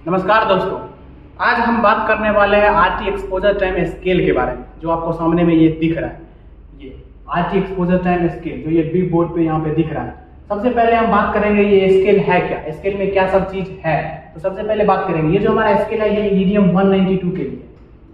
नमस्कार दोस्तों, आज हम बात करने वाले हैं आरटी एक्सपोजर टाइम स्केल के बारे में। जो आपको सामने में ये दिख रहा है, ये आरटी एक्सपोजर टाइम स्केल जो ये बिग बोर्ड पे यहाँ पे दिख रहा है। सबसे पहले हम बात करेंगे ये स्केल है क्या, स्केल में क्या सब चीज है। तो सबसे पहले बात करेंगे ये जो हमारा स्केल है ये ईडीएम 192 के लिए,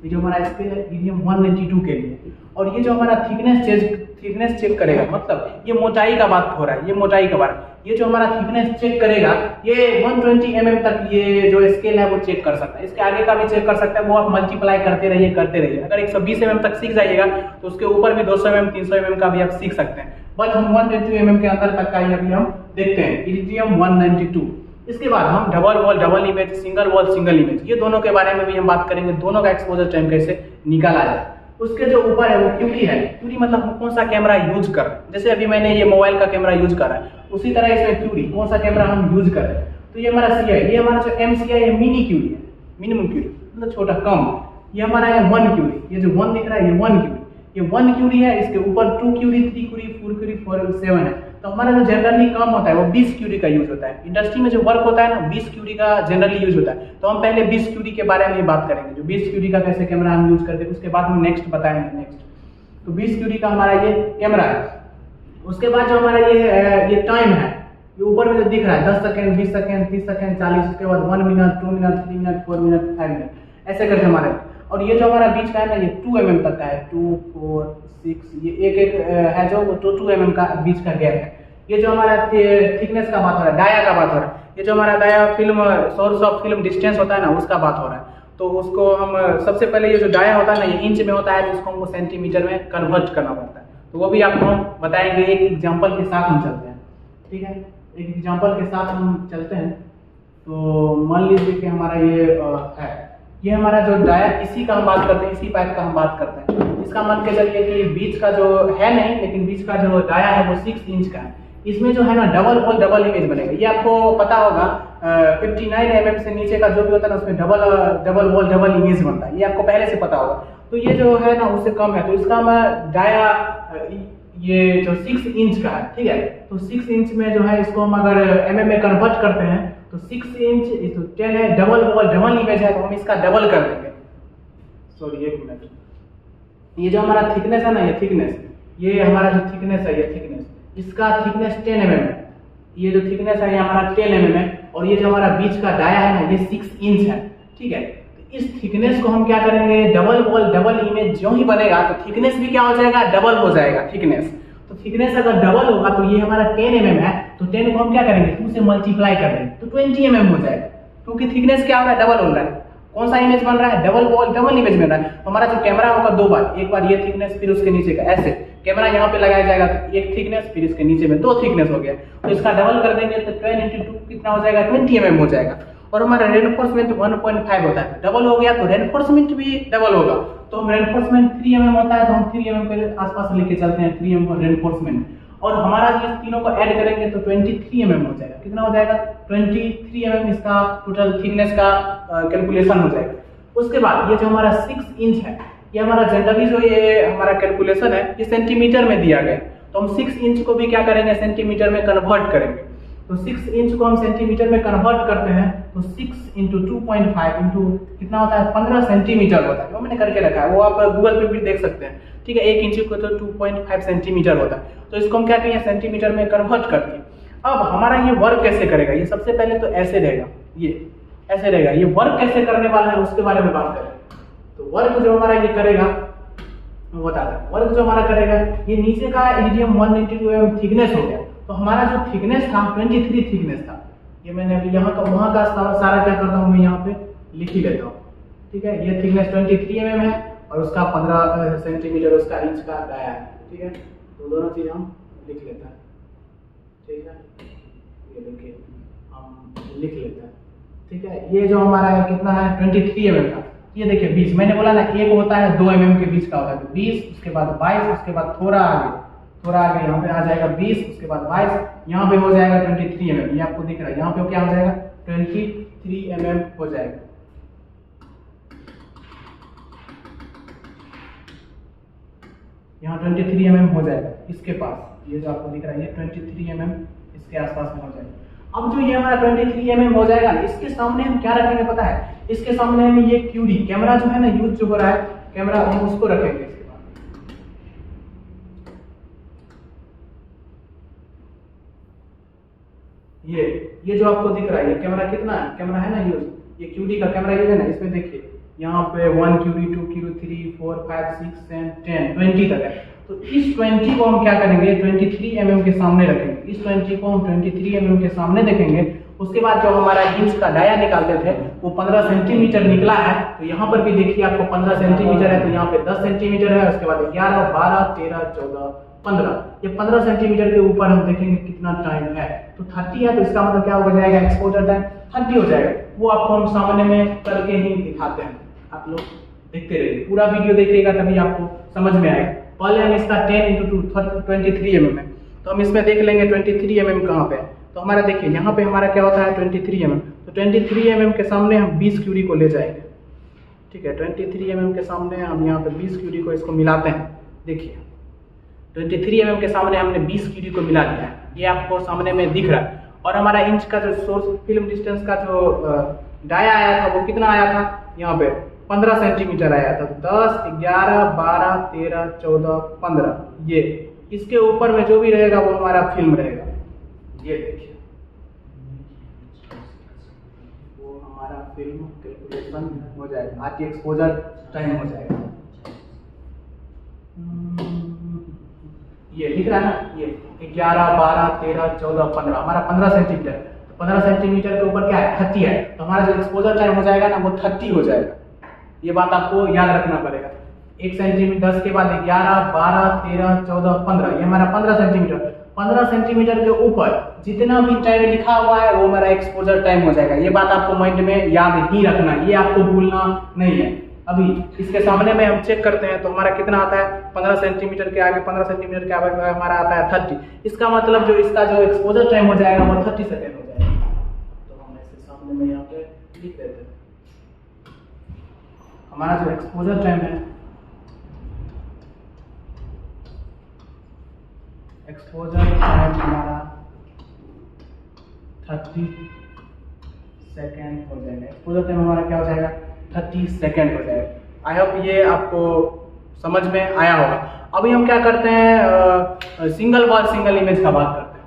ये जो हमारा स्केल है ईडीएम 192 के लिए। और ये जो हमारा थिकनेस चेक करेगा, मतलब ये मोटाई का बात हो रहा है, ये मोटाई का बात। ये जो हमारा थिकनेस चेक करेगा ये 120 mm तक ये जो स्केल है वो चेक कर सकता है। इसके आगे का भी चेक कर सकता है, वो आप मल्टीप्लाई करते रहिए। अगर 120 mm तक सीख जाइएगा तो उसके ऊपर भी 200 mm 300 mm का भी आप सीख सकते हैं। बट हम 120 mm के अंदर तक का ही अभी हम देखते हैं, ईडीएम 192। इसके बाद हम double wall double image, single wall single image, ये दोनों के बारे में भी हम बात करेंगे। दोनों का एक्सपोजर टाइम कैसे निकाला जाए। उसके जो ऊपर है वो क्यूरी है। क्यूरी मतलब हम कौन सा कैमरा यूज कर रहे हैं। जैसे अभी मैंने ये मोबाइल का कैमरा यूज कर रहा है, उसी तरह इसमें क्यूरी कौन सा कैमरा हम यूज कर रहे हैं। तो ये हमारा सी है, ये हमारा जो एमसीआई है मिनी क्यूरी है, मिनिमम क्यूरी मतलब छोटा कम। ये हमारा है 1 क्यूरी, ये जो 1 दिख रहा है ये 1 क्यूरी, ये 1 क्यूरी है। इसके ऊपर 2 क्यूरी, 3 क्यूरी, 4 क्यूरी, 4 और 7 है। तो हमारा जो जनरली कम होता है वो 20 क्यूरी का यूज होता है। इंडस्ट्री में जो वर्क होता है ना 20 क्यूरी का जनरली यूज होता है। तो हम पहले 20 क्यूरी के बारे में ही बात करेंगे, जो 20 क्यूरी का कैसे कैमरा हम यूज करते हैं, उसके बाद हम नेक्स्ट बताएंगे। नेक्स्ट तो 20 क्यूरी का हमारा ये कैमरा है। उसके बाद जो हमारा ये टाइम है, ये ऊपर में जो दिख रहा है 10 सेकंड, 20 सेकंड, 30 सेकंड, 40, उसके बाद 1 minute, 2 minute, 3 minute, 4 minute, 5 minute, ऐसे करके हमारे। और ये जो हमारा बीच का है ना ये 2 mm तक का है, 2, 4, 6, ये एक है जो 2 mm का बीच का गैप है। ये जो हमारा थिकनेस का बात हो रहा है, डाया का बात हो रहा है। ये जो हमारा dia film source of film distance होता है ना उसका बात हो रहा है। तो उसको हम सबसे पहले ये जो डाया होता है ना ये इंच में होता है, तो उसको हमको सेंटीमीटर में कन्वर्ट करना पड़ता है। तो वो भी आपको हम बताएंगे, एक एग्जाम्पल के साथ हम चलते हैं। ठीक है, एक एग्जाम्पल के साथ हम चलते हैं। तो मान लीजिए कि हमारा ये है, ये हमारा जो डाया, इसी का हम बात करते हैं, इसी पाइप का हम बात करते हैं। इसका मान के चलिए कि बीच का जो है नहीं, लेकिन बीच का जो डाया है वो 6 इंच का है। इसमें जो है ना डबल वॉल डबल इमेज बनेगा। ये आपको पता होगा 59 mm से नीचे का जो भी होता है ना उसमें डबल वॉल डबल इमेज बनता है, ये आपको पहले से पता होगा। तो ये जो है ना उससे कम है, तो इसका मैं डाया ये जो 6 इंच का है, ठीक है। तो 6 इंच में जो है इसको हम अगर mm में कन्वर्ट करते हैं तो 6 इंच तो 10 है, डबल वॉल डबल इमेज है, तो हम इसका डबल कर देंगे। सॉरी एक मिनट, ये जो हमारा थिकनेस है ना ये थिकनेस, ये हमारा जो थिकनेस है ये थिकनेस, इसका थिकनेस 10 mm है। ये जो थिकनेस है ये हमारा 10 mm है। और ये जो हमारा बीच का डाया है ना ये 6 इंच है, ठीक है। तो इस थिकनेस को हम क्या करेंगे, डबल वॉल डबल इमेज जो ही बनेगा तो थिकनेस भी क्या हो जाएगा, डबल हो जाएगा थिकनेस। तो थिकनेस अगर डबल होगा तो ये हमारा 10 mm है, तो 10 को हम क्या करेंगे 2 से मल्टीप्लाई कर देंगे तो 20 mm हो जाएगा। क्योंकि थिकनेस क्या हो रहा है, डबल हो रहा है। कौन सा इमेज बन रहा है, डबल वॉल डबल इमेज बन रहा है। तो हमारा जो कैमरा होगा 2 बार, एक बार ये थिकनेस फिर उसके नीचे का, ऐसे कैमरा यहाँ पे लगाया जाएगा तो एक थिकनेस फिर इसके नीचे में 2 थिकनेस हो गया। तो इसका डबल कर देंगे तो 10 × 2 कितना हो जाएगा, 20 mm हो जाएगा। और हमारा रेनफोर्समेंट 1.5 होता है, डबल हो गया तो रेनफोर्समेंट भी डबल होगा। तो हम रेनफोर्समेंट 3 mm होता है तो हम 3 mm के आसपास लेके चलते हैं, 3 mm रेनफोर्समेंट। और हमारा जो इस तीनों को ऐड करेंगे तो 23 mm हो जाएगा। कितना हो जाएगा, 23 mm इसका टोटल थिकनेस का कैलकुलेशन हो जाएगा। उसके बाद ये जो हमारा 6 इंच है, ये हमारा जनरली जो ये हमारा कैलकुलेशन है ये सेंटीमीटर में दिया गया, तो हम 6 इंच को भी क्या करेंगे, सेंटीमीटर में कन्वर्ट करेंगे। तो 6 इंच को हम सेंटीमीटर में कन्वर्ट करते हैं तो 6 × 2.5 इंटू कितना होता है, 15 सेंटीमीटर होता है। वो मैंने करके रखा है, वो आप गूगल पे भी देख सकते हैं, ठीक है। 1 इंच को तो 2.5 सेंटीमीटर होता है। तो इसको हम क्या करेंगे, सेंटीमीटर में कन्वर्ट करते हैं। अब हमारा ये वर्क कैसे करेगा, ये सबसे पहले तो ऐसे रहेगा, ये ऐसे रहेगा। ये वर्क कैसे करने वाला है उसके बारे में बात करें। तो वर्क जो हमारा ये करेगा वो बताता है। वर्क जो हमारा करेगा, ये नीचे का ईडीएम 192 mm थिकनेस हो गया। तो हमारा जो थिकनेस था 23 थिकनेस था। ये मैंने अभी यहाँ का वहाँ का सारा क्या करता हूँ मैं यहाँ पे लिख ही लेता हूँ, ठीक है। ये थिकनेस 23 mm है और उसका 15 सेंटीमीटर उसका इंच का डाया है, ठीक है। तो दोनों चीज हम लिख लेते हैं, ठीक है। ये देखिए हम लिख लेते हैं, ठीक है। ये जो हमारा है कितना है, 23 mm का। ये देखिए 20, मैंने बोला ना एक होता है 2 mm के बीच का होता है, तो 20, उसके बाद 22, उसके बाद थोड़ा आगे यहाँ पे आ जाएगा 20, उसके बाद 22, यहाँ पे हो जाएगा 23 mm। ये आपको दिख रहा है, यहाँ पे क्या हो जाएगा 23 mm हो जाएगा। यहाँ 23 mm हो जाएगा इसके पास, ये जो आपको दिख रहा है ये 23 mm इसके आसपास में हो जाएगा। अब जो ये हमारा 23 mm हो जाएगा ना, इसके सामने हम क्या रखेंगे पता है? इसके सामने हम ये QD कैमरा जो है ना यूज जो हो रहा है कैमरा, हम उसको रखेंगे। इसके बाद ये जो आपको दिख रहा है ये कैमरा कितना है, कैमरा है ना यूज, ये QD का कैमरा यूज है ना। इसमें देखिए यहाँ पे 1 QD 2 QD 3 4 5 6 7 10 20 तक है। तो इस 20 को हम क्या करेंगे 23 mm के सामने रखेंगे। इस 20 को हम 23 mm के सामने देखेंगे। उसके बाद जो हमारा इंच का डाया निकालते थे वो 15 सेंटीमीटर निकला है। तो यहाँ पर भी देखिए आपको 15 सेंटीमीटर है, तो यहाँ पे 10 सेंटीमीटर है। उसके बाद 11 12 13 14 15, ये 15 सेंटीमीटर के ऊपर हम देखेंगे कितना टाइम है। तो 30 है, तो इसका मतलब क्या हो जाएगा एक्सपोजर टाइम 30 हो जाएगा। वो आपको हम सामने में करके ही दिखाते हैं, आप लोग देखते रहिए, पूरा वीडियो देखिएगा तभी आपको समझ में आएगा। पहले हम इसका 10 × 2 23 mm है, तो हम इसमें देख लेंगे 23 mm कहाँ पे है। तो हमारा देखिए यहाँ पे हमारा क्या होता है 23 mm, तो 23 mm के सामने हम 20 QD को ले जाएंगे। ठीक है, 23 mm के सामने हम यहाँ पे 20 QD को इसको मिलाते हैं। देखिए 23 mm के सामने हमने 20 QD को मिला दिया है, ये आपको सामने में दिख रहा है। और हमारा इंच का जो सोर्स फिल्म डिस्टेंस का जो डाया आया था वो कितना आया था, यहाँ पे 15 सेंटीमीटर आया था। 10 11 12 13 14 15, ये इसके ऊपर में जो भी रहेगा वो हमारा फिल्म रहेगा। ये देखिए वो हमारा फिल्म कैलकुलेशन हो जाएगा, आज एक्सपोजर टाइम हो जाएगा। ये दिख रहा है ना, ये 11 12 13 14 15, हमारा 15 सेंटीमीटर। तो 15 सेंटीमीटर के ऊपर क्या है 30 है, तो हमारा जो एक्सपोजर टाइम हो जाएगा ना वो 30 हो जाएगा। ये बात आपको याद रखना पड़ेगा। 1 सेंटीमीटर 10 के बाद 11 12 13 14 15, ये हमारा 15 सेंटीमीटर। 15 सेंटीमीटर के ऊपर जितना भी टाइम लिखा हुआ है वो हमारा एक्सपोजर टाइम हो जाएगा। ये बात आपको माइंड में याद ही रखना, ये आपको भूलना नहीं है। अभी इसके सामने में हम चेक करते हैं तो हमारा कितना आता है 15 सेंटीमीटर के आगे, 15 सेंटीमीटर के आगे हमारा आता है 30। इसका मतलब जो इसका जो एक्सपोजर टाइम हो जाएगा वो 30 सेकेंड हो जाएगा। तो हम ऐसे सामने में यहाँ पे लिख देते हैं हमारा जो एक्सपोजर टाइम है, एक्सपोजर टाइम हमारा 30 सेकेंड हो जाएगा। एक्सपोजर टाइम हमारा क्या हो जाएगा 30 सेकेंड हो जाएगा। आई होप ये आपको समझ में आया होगा। अभी हम क्या करते हैं सिंगल वॉल सिंगल इमेज का बात करते हैं।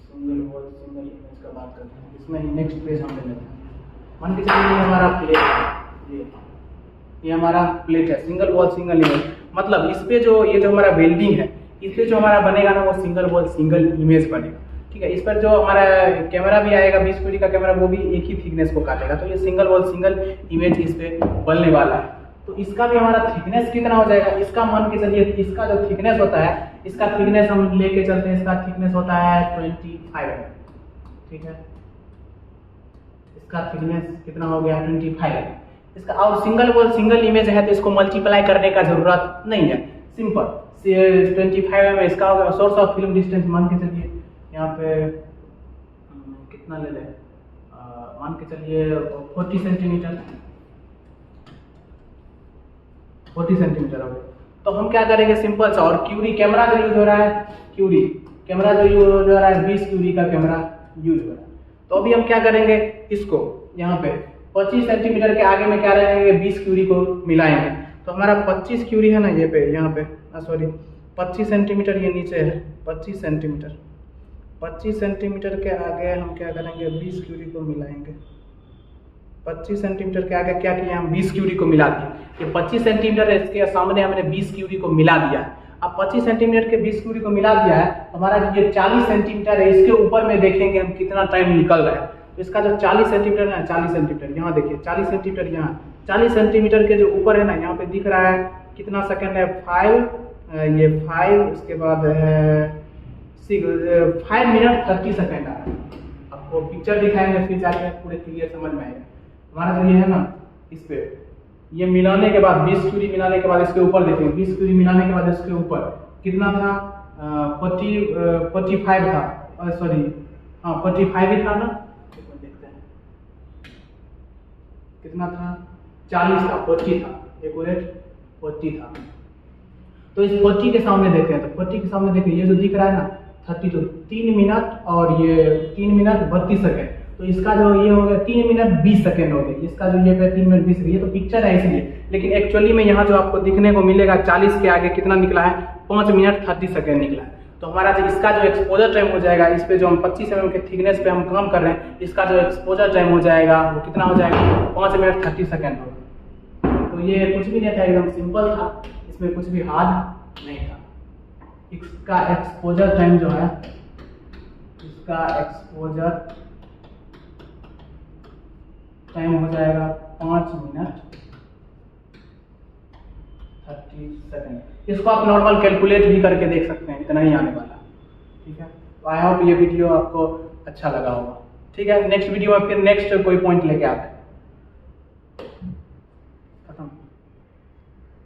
सिंगल वॉल सिंगल इमेज का बात करते हैं। इसमें नेक्स्ट पेज हम ले लेते हैं। मान के चलिए ये हमारा प्लेट है, ये हमारा प्लेट है, सिंगल वॉल सिंगल इमेज। मतलब इस पे जो ये जो हमारा वेल्डिंग है इस पे जो हमारा बनेगा ना वो सिंगल वॉल सिंगल इमेज बनेगा। ठीक है, इस पर जो हमारा कैमरा भी आएगा 20 QD का कैमरा, वो भी एक ही थिकनेस को काटेगा। तो ये सिंगल वॉल सिंगल इमेज इस पे बनने वाला है। तो इसका भी हमारा थिकनेस कितना हो जाएगा, इसका मान के चलिए इसका जो थिकनेस होता है, इसका थिकनेस हम लेके चलते हैं, इसका थिकनेस होता है 25। ठीक है, इसका थिकनेस कितना हो गया 25। इसका और सिंगल वॉल सिंगल इमेज है तो इसको मल्टीप्लाई करने का जरूरत नहीं है, सिंपल 25 में इसका होगा। सोर्स ऑफ फिल्म डिस्टेंस मान के चलिए यहाँ पे कितना ले लें, मान के चलिए 40 सेंटीमीटर, 40 सेंटीमीटर हो गया। तो हम क्या करेंगे सिंपल सा, और QD कैमरा जो यूज हो रहा है, QD कैमरा जो यूज हो रहा है 20 QD का कैमरा यूज हो रहा है। तो अभी हम क्या करेंगे, इसको यहाँ पे 25 सेंटीमीटर के आगे में क्या रहेंगे 20 QD को मिलाएंगे। तो हमारा 25 QD है ना ये पे, यहाँ पे सॉरी 25 सेंटीमीटर ये नीचे है, 25 सेंटीमीटर, 25 सेंटीमीटर के आगे हम क्या करेंगे 20 QD को मिलाएंगे। 25 सेंटीमीटर के आगे क्या किया हम 20 QD को मिला दिए। ये 25 सेंटीमीटर है, इसके सामने हमने 20 QD को मिला दिया है। अब 25 सेंटीमीटर के 20 QD को मिला दिया है, हमारा जो ये 40 सेंटीमीटर है इसके ऊपर में देखेंगे हम कितना टाइम निकल रहा है। तो इसका जो 40 सेंटीमीटर है, 40 सेंटीमीटर यहाँ देखिए, 40 सेंटीमीटर यहाँ, 40 सेंटीमीटर के जो ऊपर है ना यहाँ पे दिख रहा है कितना सेकंड है 5, ये 5, उसके बाद है 5 मिनट 30 सेकेंड आ रहा है। आपको पिक्चर दिखाएंगे फिर जाके पूरे क्लियर समझ में आएगा। हमारा जो ये है ना इस पे ये मिलाने के बाद 20 QD मिलाने के बाद इसके ऊपर देखेंगे, 20 QD मिलाने के बाद इसके ऊपर कितना था 45 था, सॉरी हाँ 45 ही था ना, देखते हैं कितना था 40 था, 40 था, एक्यूरेट 40 था। तो इस 40 के सामने देखते हैं, तो 40 के सामने देखिए ये जो दिख रहा है ना 30, तो 3 मिनट और ये 3 मिनट 32 सेकेंड, तो इसका जो ये हो गया 3 मिनट 20 सेकेंड हो गए, इसका जो ये पे 3 मिनट 20 सेकेंड, ये तो पिक्चर है इसलिए, लेकिन एक्चुअली में यहाँ जो आपको दिखने को मिलेगा 40 के आगे कितना निकला है, 5 मिनट 30 सेकेंड निकला है। तो हमारा जो इसका जो एक्सपोजर टाइम हो जाएगा, इस पे जो हम 25 mm के थिकनेस पे हम काम कर रहे हैं, इसका जो एक्सपोजर टाइम हो जाएगा वो कितना हो जाएगा, 5 मिनट 30 सेकेंड होगा। तो ये कुछ भी नहीं था, एकदम सिंपल था, इसमें कुछ भी हार्ड नहीं था। इसका एक्सपोजर टाइम जो है, इसका एक्सपोजर टाइम हो जाएगा 5 मिनट 30 सेकेंड। इसको आप नॉर्मल कैलकुलेट भी करके देख सकते हैं, इतना ही आने वाला। ठीक है, तो आई होप ये वीडियो आपको अच्छा लगा होगा। ठीक है, नेक्स्ट वीडियो में फिर नेक्स्ट कोई पॉइंट लेके आते हैं।